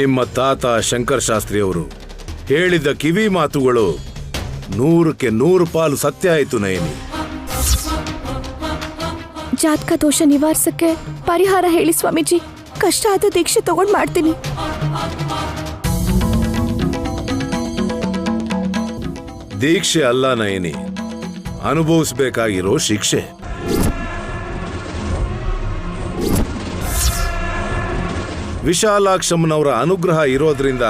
ನಿಮ್ಮ ತಾತ ಶಂಕರ್ ಶಾಸ್ತ್ರಿಯವರು ಹೇಳಿದ ಕಿವಿ ಮಾತುಗಳು 100ಕ್ಕೆ 100 ಪಾಲು ಸತ್ಯ ಆಯಿತು ನಯನಿ. ಜಾತಕ ದೋಷ ನಿವಾರಿಸಕ್ಕೆ ಪರಿಹಾರ ಹೇಳಿ ಸ್ವಾಮೀಜಿ. ಕಷ್ಟ ಆದ ದೀಕ್ಷೆ ತಗೊಂಡ್ ಮಾಡ್ತೀನಿ. ದೀಕ್ಷೆ ಅಲ್ಲ ನಯನಿ, ಅನುಭವಿಸಬೇಕಾಗಿರೋ ಶಿಕ್ಷೆ. ವಿಶಾಲಾಕ್ಷಮ್ಮನವರ ಅನುಗ್ರಹ ಇರೋದ್ರಿಂದ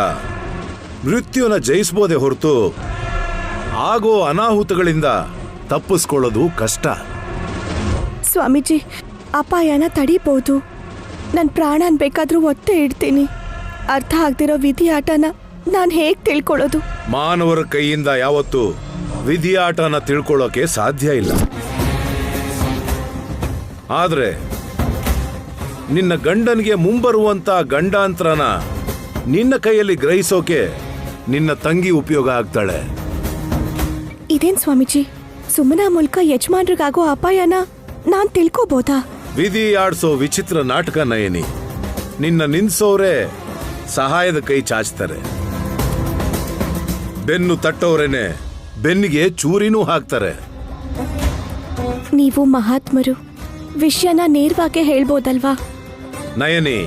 ಮೃತ್ಯುನ ಜಯಿಸಬಹುದೇ ಹೊರತು ಆಗೋ ಅನಾಹುತಗಳಿಂದ ತಪ್ಪಿಸ್ಕೊಳ್ಳೋದು ಕಷ್ಟ. ಸ್ವಾಮೀಜಿ, ಅಪಾಯನ ತಡೀಬಹುದು. ನನ್ನ ಪ್ರಾಣನ್ ಬೇಕಾದ್ರೂ ಒತ್ತೆ ಇಡ್ತೀನಿ. ಅರ್ಥ ಆಗ್ದಿರೋ ವಿಧಿ ಆಟನ ನಾನು ಹೇಗೆ ತಿಳ್ಕೊಳ್ಳೋದು? ಮಾನವರ ಕೈಯಿಂದ ಯಾವತ್ತೂ ವಿಧಿಯಾಟನ ತಿಳ್ಕೊಳ್ಳೋಕೆ ಸಾಧ್ಯ ಇಲ್ಲ. ಆದ್ರೆ ನಿನ್ನ ಗಂಡನಿಗೆ ಮುಂಬರುವಂತ ಗಂಡಾಂತರನ ನಿನ್ನ ಕೈಯಲ್ಲಿ ಗ್ರಹಿಸೋಕೆ ನಿನ್ನ ತಂಗಿ ಉಪಯೋಗ ಆಗ್ತಾಳೆ. ಇದೇನ್ ಸ್ವಾಮೀಜಿ, ಸುಮ್ಮನ ಮೂಲಕ ಯಜಮಾನ್ರಿಗಾಗೋ ಅಪಾಯನ ನಾನ್ ತಿಳ್ಕೋಬೋದಾ? ವಿಧಿ ಆಡ್ಸೋ ವಿಚಿತ್ರ ನಾಟಕ ನಯನಿ. ನಿನ್ನ ನಿನ್ಸೋರೆ ಸಹಾಯದ ಕೈ ಚಾಚ್ತಾರೆ, ಬೆನ್ನು ತಟ್ಟೋರೇನೆ ಬೆನ್ನಿಗೆ ಚೂರಿನೂ ಹಾಕ್ತಾರೆ. ನೀವು ಮಹಾತ್ಮರು, ವಿಷಯನ ನೇರವಾಗಿ ಹೇಳ್ಬೋದಲ್ವಾ? ನಯನಿ,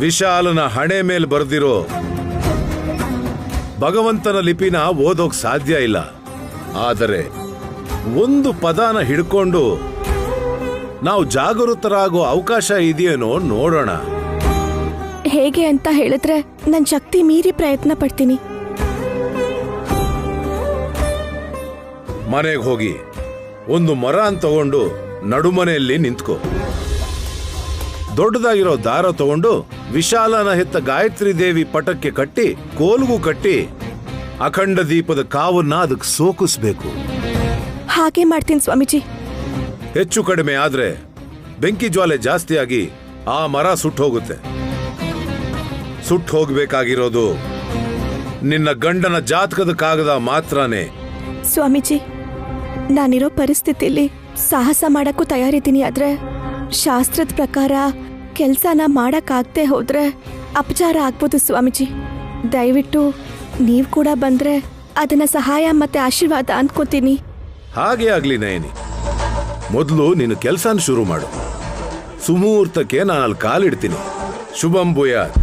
ವಿಶಾಲನ ಹಣೆ ಮೇಲೆ ಬರೆದಿರೋ ಭಗವಂತನ ಲಿಪಿನ ಓದೋಕ್ ಸಾಧ್ಯ ಇಲ್ಲ. ಆದರೆ ಒಂದು ಪದಾನ ಹಿಡ್ಕೊಂಡು ನಾವು ಜಾಗೃತರಾಗೋ ಅವಕಾಶ ಇದೆಯೇನೋ ನೋಡೋಣ. ಹೇಗೆ ಅಂತ ಹೇಳಿದ್ರೆ ನನ್ನ ಶಕ್ತಿ ಮೀರಿ ಪ್ರಯತ್ನ ಪಡ್ತೀನಿ. ಮನೆಗೆ ಹೋಗಿ ಒಂದು ಮರ ತಗೊಂಡು ನಡುಮನೆಯಲ್ಲಿ ನಿಂತ್ಕೋ. ದೊಡ್ಡದಾಗಿರೋ ದಾರ ತಗೊಂಡು ವಿಶಾಲನ ಹೆತ್ತ ಗಾಯತ್ರಿ ದೇವಿ ಪಟಕ್ಕೆ ಕಟ್ಟಿ, ಕೋಲ್ಗೂ ಕಟ್ಟಿ, ಅಖಂಡ ದೀಪದ ಕಾವನ್ನ ಅದಕ್ಕೆ ಸೋಕಿಸ್ಬೇಕು. ಹಾಗೆ ಮಾಡ್ತೀನಿ ಸ್ವಾಮೀಜಿ. ಹೆಚ್ಚು ಕಡಿಮೆ ಆದ್ರೆ ಬೆಂಕಿ ಜ್ವಾಲೆ ಜಾಸ್ತಿಯಾಗಿ ಆ ಮರ ಸುಟ್ಟು ಹೋಗುತ್ತೆ. ಸುಟ್ಟು ಹೋಗ್ಬೇಕಾಗಿರೋದು ನಿನ್ನ ಗಂಡನ ಜಾತಕದ ಕಾಗದ ಮಾತ್ರನೇ. ಸ್ವಾಮೀಜಿ, ನಾನಿರೋ ಪರಿಸ್ಥಿತಿಯಲ್ಲಿ ಸಾಹಸ ಮಾಡಕ್ಕೂ ತಯಾರಿದ್ದೀನಿ. ಆದ್ರೆ ಶಾಸ್ತ್ರದ ಪ್ರಕಾರ ಕೆಲ್ಸನ ಮಾಡಕ್ಕಾಗದೆ ಹೋದ್ರೆ ಅಪಚಾರ ಆಗ್ಬೋದು ಸ್ವಾಮೀಜಿ. ದಯವಿಟ್ಟು ನೀವು ಕೂಡ ಬಂದ್ರೆ ಅದನ್ನ ಸಹಾಯ ಮತ್ತೆ ಆಶೀರ್ವಾದ ಅನ್ಕೋತೀನಿ. ಹಾಗೆ ಆಗ್ಲಿ ನಯನಿ. ಮೊದಲು ನಿನ್ನ ಕೆಲಸನ ಶುರು ಮಾಡು. ಸುಮುಹೂರ್ತಕ್ಕೆ ನಾನು ಅಲ್ಲಿ ಕಾಲಿಡ್ತೀನಿ. ಶುಭಂ ಭೂಯಾತ್.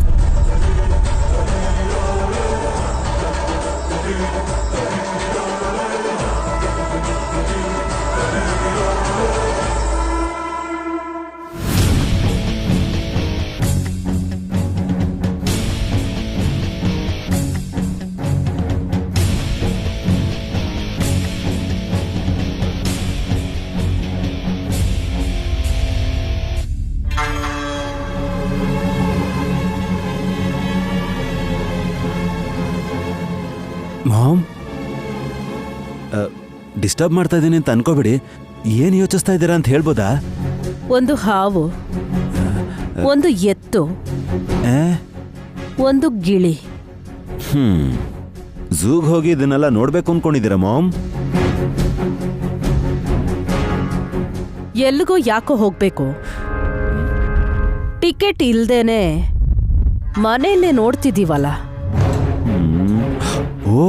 ಮಾಮ್, ಡಿಸ್ಟರ್ಬ್ ಮಾಡ್ತಾ ಇದ್ದೀನಿ ಅಂತ ಅನ್ಕೋಬೇಡಿ. ಏನು ಯೋಚಿಸ್ತಾ ಇದ್ದೀರಾ ಅಂತ ಹೇಳ್ಬೋದಾ? ಒಂದು ಹಾವು, ಒಂದು ಎತ್ತು, ಒಂದು ಗಿಳಿ. ಝೂಗ್ ಹೋಗಿ ಇದನ್ನೆಲ್ಲ ನೋಡ್ಬೇಕು ಅನ್ಕೊಂಡಿದ್ದೀರಾ ಮಾಮ್? ಎಲ್ಲಿಗೋ ಯಾಕೋ ಹೋಗ್ಬೇಕು? ಟಿಕೆಟ್ ಇಲ್ದೇನೆ ಮನೆಯಲ್ಲೇ ನೋಡ್ತಿದ್ದೀವಲ್ಲ. ಓ,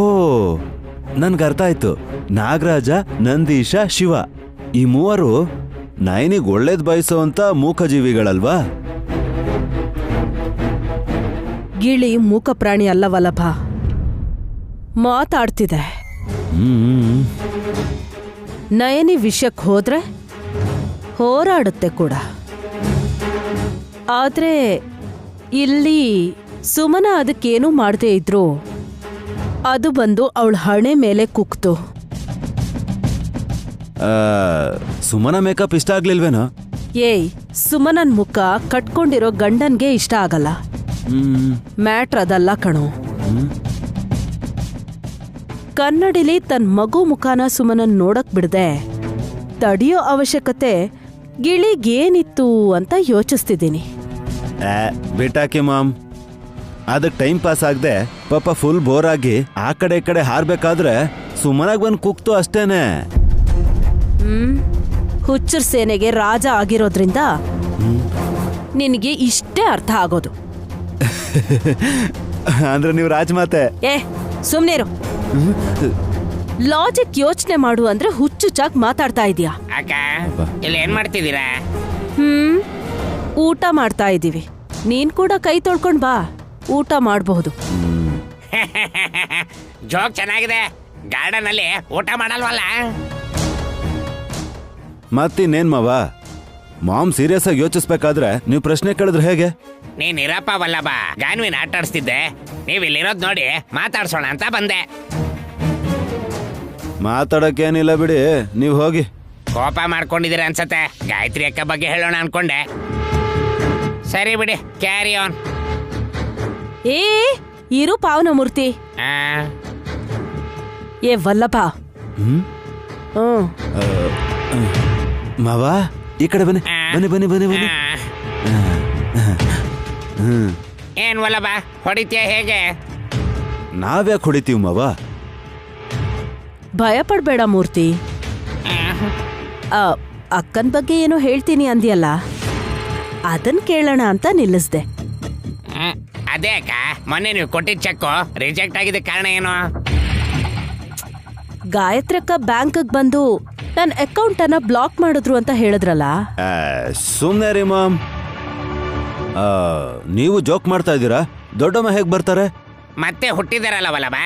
ನನ್ಗೆ ಅರ್ಥ ಆಯ್ತು. ನಾಗರಾಜ, ನಂದೀಶ, ಶಿವ ಈ ಮೂವರು ನಯನಿಗೆ ಒಳ್ಳೇದ್ ಬಯಸೋಂತ ಮೂಕಜೀವಿಗಳಲ್ವಾ? ಗಿಳಿ ಮೂಕ ಪ್ರಾಣಿ ಅಲ್ಲವಲ್ಲಭ, ಮಾತಾಡ್ತಿದೆ. ನಯನಿ ವಿಷಯಕ್ಕೆ ಹೋದ್ರೆ ಹೋರಾಡುತ್ತೆ ಕೂಡ. ಆದ್ರೆ ಇಲ್ಲಿ ಸುಮನ ಅದಕ್ಕೇನೂ ಮಾಡದೇ ಇದ್ರು ಅದು ಬಂದು ಅವಳ ಹಣೆ ಮೇಲೆ ಕುಕ್ತು. ಸುಮನ ಮೇಕಪ್ ಇಷ್ಟ ಆಗ್ಲಿಲ್ವೇನೋ? ಏಯ್, ಸುಮನನ್ ಮುಖ ಕಟ್ಕೊಂಡಿರೋ ಗಂಡನ್ಗೆ ಇಷ್ಟ ಆಗಲ್ಲ. ಮ್ಯಾಟ್ರ್ ಅದಲ್ಲ ಕಣೋ. ಕನ್ನಡಿಲಿ ತನ್ನ ಮಗು ಮುಖಾನ ಸುಮನನ್ ನೋಡಕ್ ಬಿಡದೆ ತಡಿಯೋ ಅವಶ್ಯಕತೆ ಗಿಳಿಗೇನಿತ್ತು ಅಂತ ಯೋಚಿಸ್ತಿದ್ದೀನಿ. ಬಿಟ್ಟಾಕಿ ಮಾಮ್, ಅದಕ್ಕೆ ಟೈಮ್ ಪಾಸ್ ಆಗದೆ ಪಾಪ ಫುಲ್ ಬೋರ್ ಆಗಿ ಆ ಕಡೆ ಈ ಕಡೆ ಹಾರ್ಬೇಕಾದ್ರೆ ಸುಮನಾಗ್ ಬಂದು ಕುಕ್ತು ಅಷ್ಟೇನೆ. ಹುಚ್ಚರ್ ಸೇನೆಗೆ ರಾಜ ಆಗಿರೋದ್ರಿಂದ ನಿನಗೆ ಇಷ್ಟೇ ಅರ್ಥ ಆಗೋದು. ಅಂದ್ರೆ ನೀವು ರಾಜಮಾತೆ. ಏ ಸುಮ್ನೇರು. ಲಾಜಿಕ್ ಯೋಚನೆ ಮಾಡು ಅಂದ್ರೆ ಹುಚ್ಚುಚ್ಚಾಗಿ ಮಾತಾಡ್ತಾ ಇದೀಯಾ. ಅಕ್ಕ ಇಲ್ಲಿ ಏನ್ ಮಾಡ್ತಿದ್ದೀರಾ? ಊಟ ಮಾಡ್ತಾ ಇದೀವಿ. ನೀನ್ ಕೂಡ ಕೈ ತೊಳ್ಕೊಂಡ್ ಬಾ, ಊಟ ಮಾಡಬಹುದು. ಜೋಕ್ ಚೆನ್ನಾಗಿದೆ. ಗಾರ್ಡನ್ ಅಲ್ಲಿ ಊಟ ಮಾಡಲ್ವಲ್ಲ? ಮತ್ತಿನ್ನೇನ್ ಮಾವ, ಮಾಮ್ ಸೀರಿಯಸ್ ಆಗಿ ಯೋಚಿಸ್ಬೇಕಾದ್ರೆ ನೀವು ಪ್ರಶ್ನೆ ಕೇಳಿದ್ರೆ ಹೇಗೆ? ನೀನ್ ಇರಪ್ಪ ವಲ್ಲಭ, ಜಾನ್ವಿನ್ ಆಟ ಆಡಿಸ್ತಿದ್ದೆ. ನೀವ್ ಇಲ್ಲಿರೋದ್ ನೋಡಿ ಮಾತಾಡ್ಸೋಣ ಅಂತ ಬಂದೆ. ಮಾತಾಡಕ್ಕೇನಿಲ್ಲ ಬಿಡಿ, ನೀವು ಹೋಗಿ. ಕೋಪ ಮಾಡ್ಕೊಂಡಿದ್ದೀರ ಅನ್ಸತ್ತೆ. ಗಾಯತ್ರಿ ಅಕ್ಕ ಬಗ್ಗೆ ಹೇಳೋಣ ಅನ್ಕೊಂಡೆ. ಸರಿ ಬಿಡಿ, ಕ್ಯಾರಿ ಆನ್. ಏ ಇರು ಪಾವನಮೂರ್ತಿ. ಏ ವಲ್ಲಭ. ಮಾವ ಈ ಕಡೆ ಬನ್ನಿ ಬನ್ನಿ ಬನ್ನಿ ಬನ್ನಿ ಬನ್ನಿ. ಏನ್ ವಲ್ಲಭ ಹೊಡಿತೀಯ ಹೇಗೆ? ನಾವ್ಯಾಕೆ ಹೊಡಿತೀವಿ ಮಾವ? ಭಯ ಪಡ್ಬೇಡ ಮೂರ್ತಿ. ಅಕ್ಕನ್ ಬಗ್ಗೆ ಏನೋ ಹೇಳ್ತೀನಿ ಅಂದ್ಯಲ್ಲ, ಅದನ್ ಕೇಳೋಣ ಅಂತ ನಿಲ್ಲಿಸ್ದೆ. ಅದೇ ಅಕ್ಕ, ಮೊನ್ನೆ ನೀವು ಕೊಟ್ಟಿದ್ದ ಚೆಕ್ಕು ರಿಜೆಕ್ಟ್ ಆಗಿದ್ದ ಕಾರಣ ಏನು? ಗಾಯತ್ರಕ್ಕ ಬ್ಯಾಂಕ್ಗೆ ಬಂದು ನನ್ನ ಅಕೌಂಟ್ ಅನ್ನ ಬ್ಲಾಕ್ ಮಾಡಿದ್ರು ಅಂತ ಹೇಳಿದ್ರಲ್ಲ. ಸುಮ್ನೆ ರೀ ಮಾಮ್, ನೀವು ಜೋಕ್ ಮಾಡ್ತಾ ಇದ್ದೀರಾ? ದೊಡ್ಡಮ್ಮ ಹೇಗ್ ಬರ್ತಾರೆ? ಮತ್ತೆ ಹುಟ್ಟಿದಾರಲ್ಲ ವಲ್ಲಭ.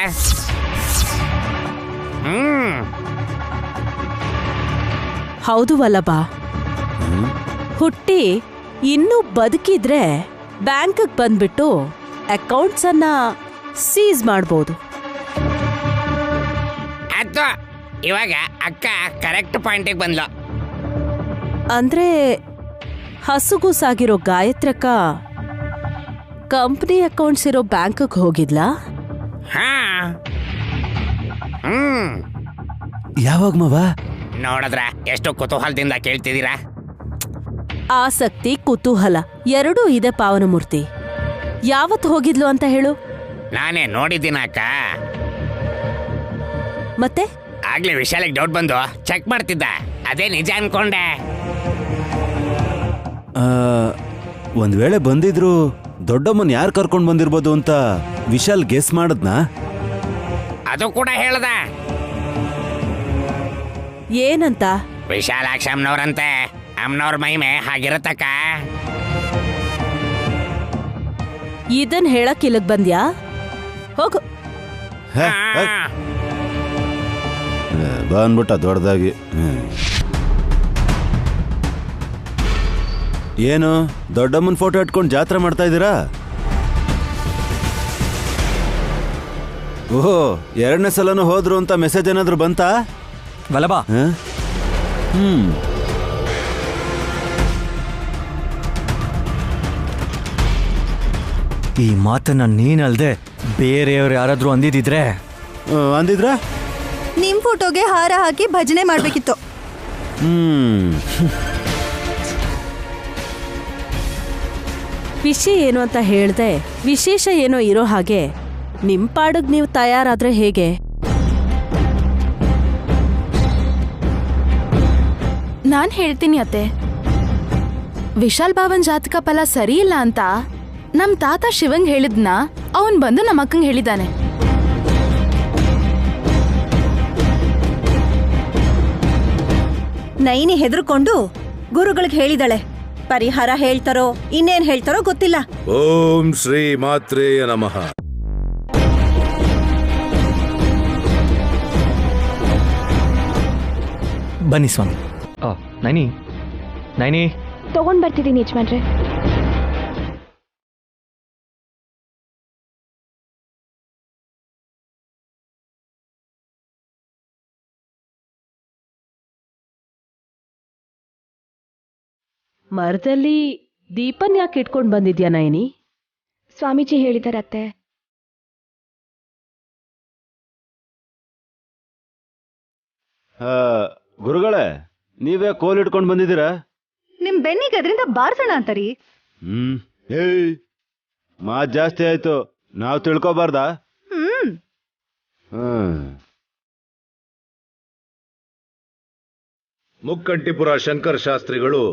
ಹೌದು ವಲ್ಲಭ, ಹುಟ್ಟಿ ಇನ್ನೂ ಬದುಕಿದ್ರೆ ಬ್ಯಾಂಕ್ಗೆ ಬಂದ್ಬಿಟ್ಟು ಅಕೌಂಟ್ಸ್ ಅನ್ನ ಸೀಸ್ ಮಾಡ್ಬೋದು. ಅದು ಇವಾಗ ಅಕ್ಕ ಕರೆಕ್ಟ್ ಪಾಯಿಂಟಿಗೆ ಬಂದ್ಲು. ಅಂದ್ರೆ ಹಸುಗೂಸಾಗಿರೋ ಗಾಯತ್ರಕ್ಕ ಕಂಪ್ನಿ ಅಕೌಂಟ್ಸ್ ಇರೋ ಬ್ಯಾಂಕ್ಗೆ ಹೋಗಿದ್ಲಾ? ಹಾ. ಯಾವಾಗ ಮಾವ? ನೋಡಿದ್ರ ಎಷ್ಟು ಕುತೂಹಲದಿಂದ ಕೇಳ್ತಿದ್ದೀರಾ? ಆಸಕ್ತಿ, ಕುತೂಹಲ ಎರಡೂ ಇದೆ ಪಾವನಮೂರ್ತಿ. ಯಾವತ್ತು ಹೋಗಿದ್ಲು ಅಂತ ಹೇಳು. ನಾನೇ ನೋಡಿದ್ದೀನ ಅಕ್ಕ. ಮತ್ತೆ ಆಗ್ಲೇ ವಿಶಾಲಿಗೆ ಡೌಟ್ ಬಂದು ಚೆಕ್ ಮಾಡ್ತಿದ್ದ, ಅದೇ ನಿಜ ಅನ್ಕೊಂಡೆ. ಒಂದ್ ವೇಳೆ ಬಂದಿದ್ರು ದೊಡ್ಡಮ್ಮನ್ ಯಾರು ಕರ್ಕೊಂಡ್ ಬಂದಿರ್ಬೋದು ಅಂತ ವಿಶಾಲ್ ಗೆಸ್ ಮಾಡದ್ನಾ? ಅದು ಕೂಡ ಹೇಳ್ದ. ಏನಂತ? ವಿಶಾಲಾಕ್ಷ ಅಮ್ಮನವ್ರಂತೆ. ಅಮ್ಮನವ್ರ ಮಹಿಮೆ ಹಾಗಿರತ್ತಕ್ಕ. ಇದನ್ ಹೇಳಕ್ ಇಲ್ಲಿಗ್ ಬಂದ್ಯಾ? ಹೋಗು. ಬಂದ್ಬಿಟ್ಟ ದೊಡ್ಡದಾಗಿ. ಏನು ದೊಡ್ಡಮ್ಮನ್ ಫೋಟೋ ಇಟ್ಕೊಂಡು ಜಾತ್ರೆ ಮಾಡ್ತಾ ಇದ್ದೀರಾ? ಓಹೋ, ಎರಡನೇ ಸಲನೂ ಹೋದ್ರು ಅಂತ ಮೆಸೇಜ್ ಏನಾದ್ರು ಬಂತಾ ವಲ್ಲಭ? ಈ ಮಾತನ್ನ ನೀನಲ್ದೆ ಬೇರೆಯವ್ರು ಯಾರಾದ್ರೂ ಅಂದಿದ್ರೆ ಅಂದಿದ್ರ ನಿಮ್ ಫೋಟೋಗೆ ಹಾರ ಹಾಕಿ ಭಜನೆ ಮಾಡ್ಬೇಕಿತ್ತು. ವಿಷಯ ಏನು ಅಂತ ಹೇಳ್ದೆ ವಿಶೇಷ ಏನೋ ಇರೋ ಹಾಗೆ ನಿಮ್ ಪಾಡಗ್ ನೀವು ತಯಾರಾದ್ರೆ ಹೇಗೆ? ನಾನ್ ಹೇಳ್ತೀನಿ ಅತ್ತೆ, ವಿಶಾಲ್ ಬಾವನ್ ಜಾತಕ ಫಲ ಸರಿ ಇಲ್ಲ ಅಂತ ನಮ್ ತಾತ ಶಿವಂಗ್ ಹೇಳಿದ್ನ ಅವನ್ ಬಂದು ನಮ್ಮ ಅಕ್ಕಂಗ್ ಹೇಳಿದಾನೆ. ನೈನಿ ಹೆದರ್ಕೊಂಡು ಗುರುಗಳಿಗೆ ಹೇಳಿದಾಳೆ. ಪರಿಹಾರ ಹೇಳ್ತಾರೋ ಇನ್ನೇನ್ ಹೇಳ್ತಾರೋ ಗೊತ್ತಿಲ್ಲ. ಓಂ ಶ್ರೀ ಮಾತ್ರೇಯ ನಮಃ. ಬನ್ನಿ ಸ್ವಾಮಿ. ನೈನಿ ನೈನಿ ತಗೊಂಡ್ ಬರ್ತಿದ್ದೀನಿ ಯಜಮಾನ್ರೆ. ಮರದಲ್ಲಿ ದೀಪನ್ ಯಾಕೆ ಇಟ್ಕೊಂಡ್ ಬಂದಿದ್ಯಾ ನೈನಿ? ಸ್ವಾಮೀಜಿ ಹೇಳಿದಾರತ್ತೆ. ಗುರುಗಳೇ, ನೀವೇ ಕೋಲ್ ಇಟ್ಕೊಂಡು ಬಂದಿದ್ದೀರಾ? ನಿಮ್ ಬೆನ್ನಿಗೆ ಅದರಿಂದ ಬಾರ್ಸೋಣ ಅಂತರಿ. ಏಯ್, ಮಾತ್ ಜಾಸ್ತಿ ಆಯ್ತು, ನಾವು ತಿಳ್ಕೊಬಾರ್ದಾ? ಮುಕ್ಕಂಟಿಪುರ ಶಂಕರ ಶಾಸ್ತ್ರಿಗಳು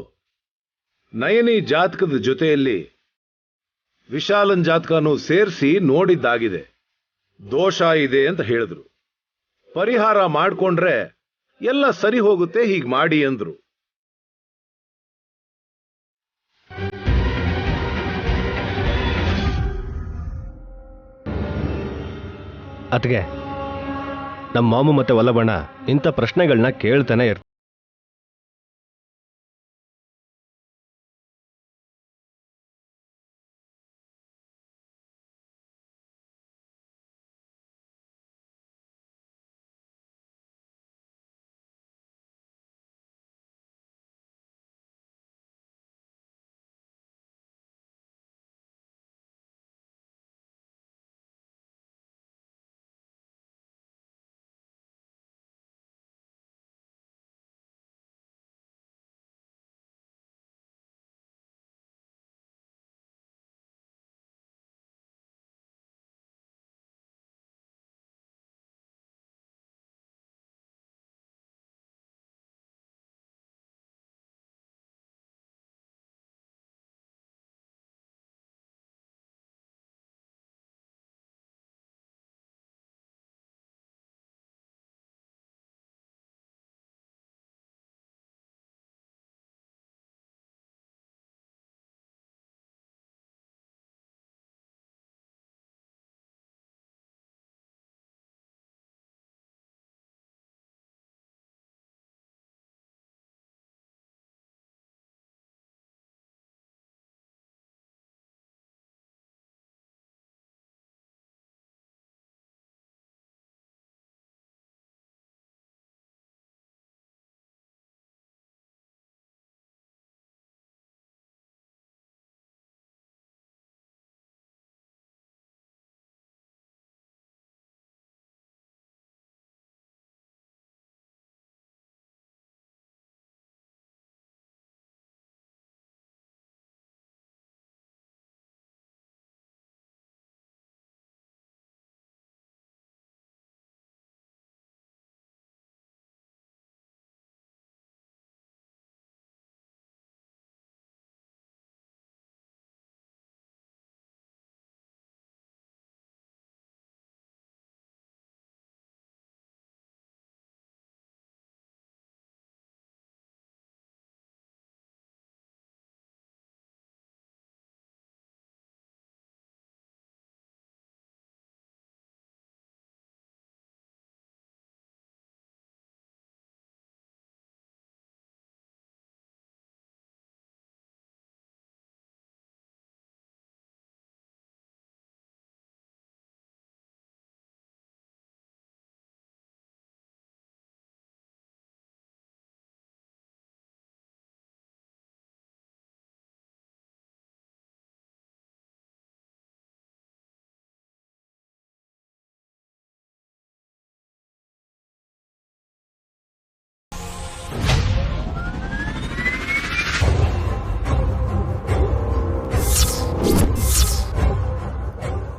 ನಯನಿ ಜಾತಕದ ಜೊತೆಯಲ್ಲಿ ವಿಶಾಲನ್ ಜಾತಕನೂ ಸೇರಿಸಿ ನೋಡಿದ್ದಾಗಿದೆ. ದೋಷ ಇದೆ ಅಂತ ಹೇಳಿದ್ರು. ಪರಿಹಾರ ಮಾಡ್ಕೊಂಡ್ರೆ ಎಲ್ಲ ಸರಿ ಹೋಗುತ್ತೆ, ಹೀಗ್ ಮಾಡಿ ಅಂದ್ರು. ಅತ್ಗೆ, ನಮ್ಮ ಮಾಮು ಮತ್ತೆ ವಲ್ಲಭಣ್ಣ ಇಂಥ ಪ್ರಶ್ನೆಗಳನ್ನ ಕೇಳ್ತಾನೆ ಇರ್ತಾರೆ.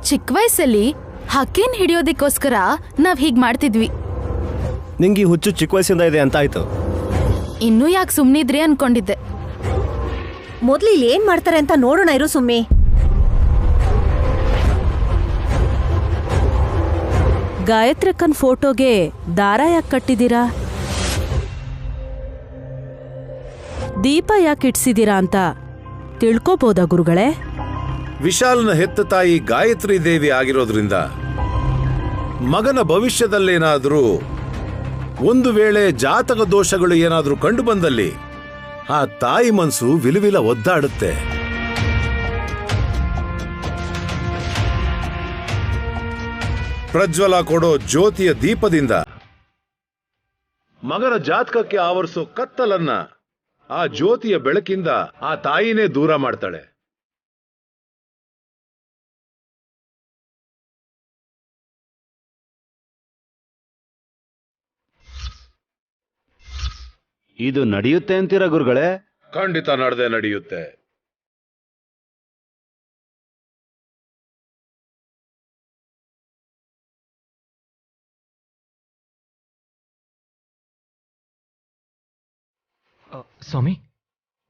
ಚಿಕ್ಕ ವಯಸ್ಸಲ್ಲಿ ಹಕ್ಕಿನ್ ಹಿಡಿಯೋದಕ್ಕೋಸ್ಕರ ನಾವ್ ಹೀಗ್ ಮಾಡ್ತಿದ್ವಿ. ನಿಂಗೆ ಈ ಹುಚ್ಚು ಚಿಕ್ಕ ವಯಸ್ಸಿಂದ ಇದೆ ಅಂತ ಆಯ್ತು. ಇನ್ನೂ ಯಾಕೆ ಸುಮ್ನಿದ್ರಿ ಅನ್ಕೊಂಡಿದ್ದೆ. ಮೊದ್ಲು ಇಲ್ಲಿ ಏನ್ ಮಾಡ್ತಾರೆ ಅಂತ ನೋಡೋಣ ಇರು ಸುಮ್ಮಿ. ಗಾಯತ್ರಕ್ಕನ್ ಫೋಟೋಗೆ ದಾರ ಯಾಕೆ ಕಟ್ಟಿದೀರಾ? ದೀಪ ಯಾಕೆ ಇಡ್ಸಿದೀರಾ ಅಂತ ತಿಳ್ಕೋಬೋದಾ ಗುರುಗಳೇ? ವಿಶಾಲನ ಹೆತ್ತ ತಾಯಿ ಗಾಯತ್ರಿ ದೇವಿ ಆಗಿರೋದ್ರಿಂದ ಮಗನ ಭವಿಷ್ಯದಲ್ಲೇನಾದರೂ ಒಂದು ವೇಳೆ ಜಾತಕ ದೋಷಗಳು ಏನಾದರೂ ಕಂಡು ಬಂದಲ್ಲಿ ಆ ತಾಯಿ ಮನಸ್ಸು ವಿಲವಿಲ ಒದ್ದಾಡುತ್ತೆ. ಪ್ರಜ್ವಲ ಕೊಡೋ ಜ್ಯೋತಿಯ ದೀಪದಿಂದ ಮಗನ ಜಾತಕಕ್ಕೆ ಆವರಿಸೋ ಕತ್ತಲನ್ನ ಆ ಜ್ಯೋತಿಯ ಬೆಳಕಿಂದ ಆ ತಾಯಿನೇ ದೂರ ಮಾಡ್ತಾಳೆ. ಇದು ನಡೆಯುತ್ತೆ ಅಂತೀರಾ ಗುರುಗಳೇ? ಖಂಡಿತ ನಡೆಯುತ್ತೆ. ಸ್ವಾಮಿ,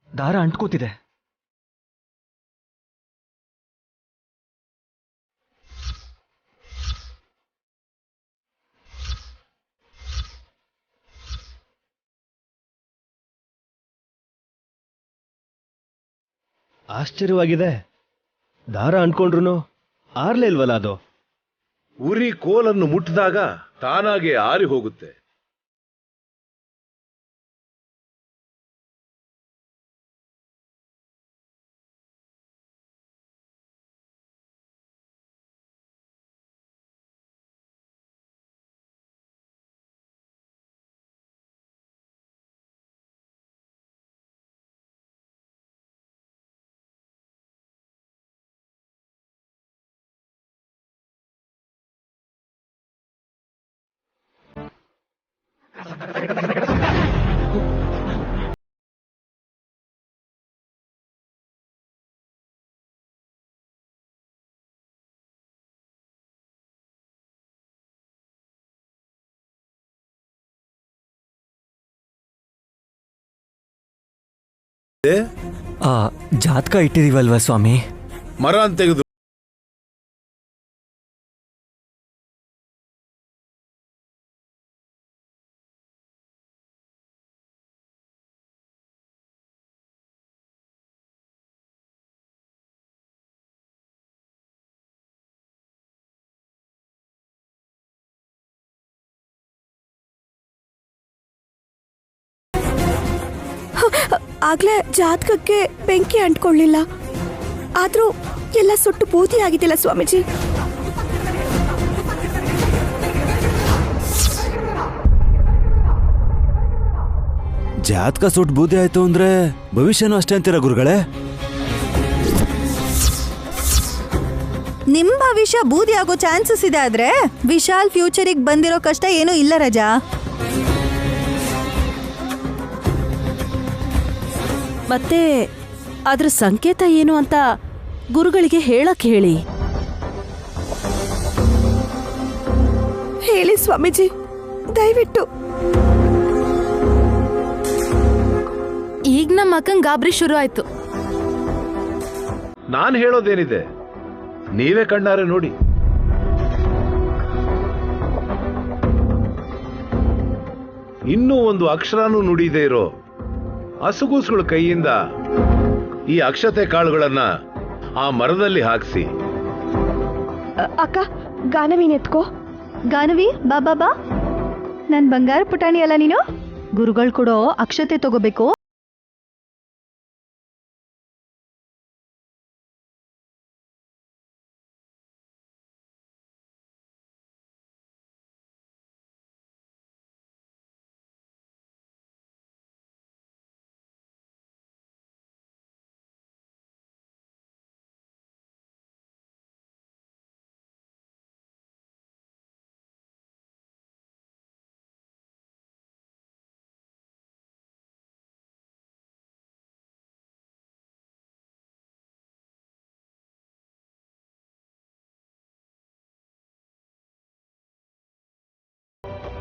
ದಾರ ಅಂಟ್ಕೋತಿದೆ. ಆಶ್ಚರ್ಯವಾಗಿದೆ. ದಾರ ಅಂಟ್ಕೊಂಡ್ರು ಆರ್ಲೇ ಇಲ್ವಲ್ಲ ಅದು. ಉರಿ ಕೋಲನ್ನು ಮುಟ್ಟಿದಾಗ ತಾನಾಗೆ ಆರಿ ಹೋಗುತ್ತೆ. ಜಾತಕ ಇಟ್ಟಿದೀವಲ್ವಾ ಸ್ವಾಮಿ? ಮರ ಅಂತ ತೆಗೆದು ಆಗ್ಲೇ ಜಾತಕಕ್ಕೆ ಬೆಂಕಿ ಅಂಟ್ಕೊಳ್ಳಿಲ್ಲ, ಆದ್ರೂ ಎಲ್ಲ ಸುಟ್ಟು ಬೂದಿ ಆಗಿದ್ದಿಲ್ಲ ಸ್ವಾಮೀಜಿ. ಜಾತಕ ಸುಟ್ಟು ಬೂದಿ ಆಯ್ತು ಅಂದ್ರೆ ಭವಿಷ್ಯನೂ ಅಷ್ಟೇ ಅಂತೀರ ಗುರುಗಳೇ? ನಿಮ್ ಭವಿಷ್ಯ ಬೂದಿ ಆಗೋ ಚಾನ್ಸಸ್ ಇದೆ, ಆದ್ರೆ ವಿಶಾಲ್ ಫ್ಯೂಚರಿಗೆ ಬಂದಿರೋ ಕಷ್ಟ ಏನೂ ಇಲ್ಲ ರಜಾ. ಮತ್ತೆ ಅದ್ರ ಸಂಕೇತ ಏನು ಅಂತ ಗುರುಗಳಿಗೆ ಹೇಳಕ್ ಹೇಳಿ. ಹೇಳಿ ಸ್ವಾಮೀಜಿ, ದಯವಿಟ್ಟು. ಈಗ ನಮ್ಮ ಅಕ್ಕಂಗ್ ಗಾಬರಿ ಶುರು ಆಯ್ತು. ನಾನು ಹೇಳೋದೇನಿದೆ, ನೀವೇ ಕಣ್ಣಾರೆ ನೋಡಿ. ಇನ್ನೂ ಒಂದು ಅಕ್ಷರನೂ ನುಡಿದೇ ಇರೋ ಹಸುಗೂಸುಗಳ ಕೈಯಿಂದ ಈ ಅಕ್ಷತೆ ಕಾಳುಗಳನ್ನ ಆ ಮರದಲ್ಲಿ ಹಾಕಿಸಿ. ಅಕ್ಕ, ಗಾನವಿನ ಎತ್ಕೋ. ಗಾನವಿ, ಬಾ ಬಾ ಬಾ. ನನ್ ಬಂಗಾರ ಪುಟಾಣಿ ಅಲ್ಲ ನೀನು? ಗುರುಗಳು ಕೊಡೋ ಅಕ್ಷತೆ ತಗೋಬೇಕು.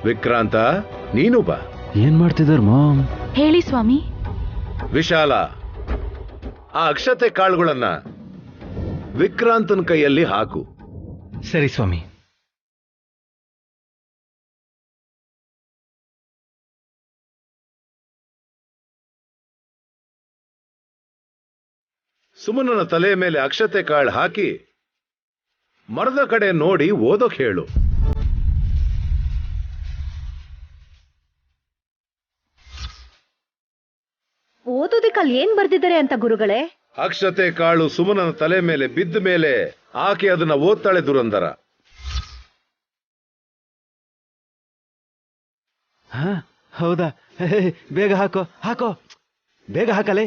ವಿಕ್ರಾಂತ, ನೀನು ಬಾ. ಏನ್ ಮಾಡ್ತಿದಾರ ಮಾಮ್? ಹೇಳಿ ಸ್ವಾಮಿ. ವಿಶಾಲ, ಆ ಅಕ್ಷತೆ ಕಾಳುಗಳನ್ನ ವಿಕ್ರಾಂತನ ಕೈಯಲ್ಲಿ ಹಾಕು. ಸರಿ ಸ್ವಾಮಿ. ಸುಮನನ ತಲೆಯ ಮೇಲೆ ಅಕ್ಷತೆ ಕಾಳು ಹಾಕಿ ಮರದ ಕಡೆ ನೋಡಿ ಓದೋಕ್ ಹೇಳು. ಓದೋದಕ್ಕಲ್ಲಿ ಏನ್ ಬರ್ದಿದ್ದಾರೆ ಅಂತ ಗುರುಗಳೇ? ಅಕ್ಷತೆ ಕಾಳು ಸುಮನನ ತಲೆ ಮೇಲೆ ಬಿದ್ದ ಮೇಲೆ ಆಕೆ ಅದನ್ನ ಓದ್ತಾಳೆ ದುರಂದರ. ಹೌದಾ? ಬೇಗ ಹಾಕೋ, ಬೇಗ ಹಾಕಲೇ.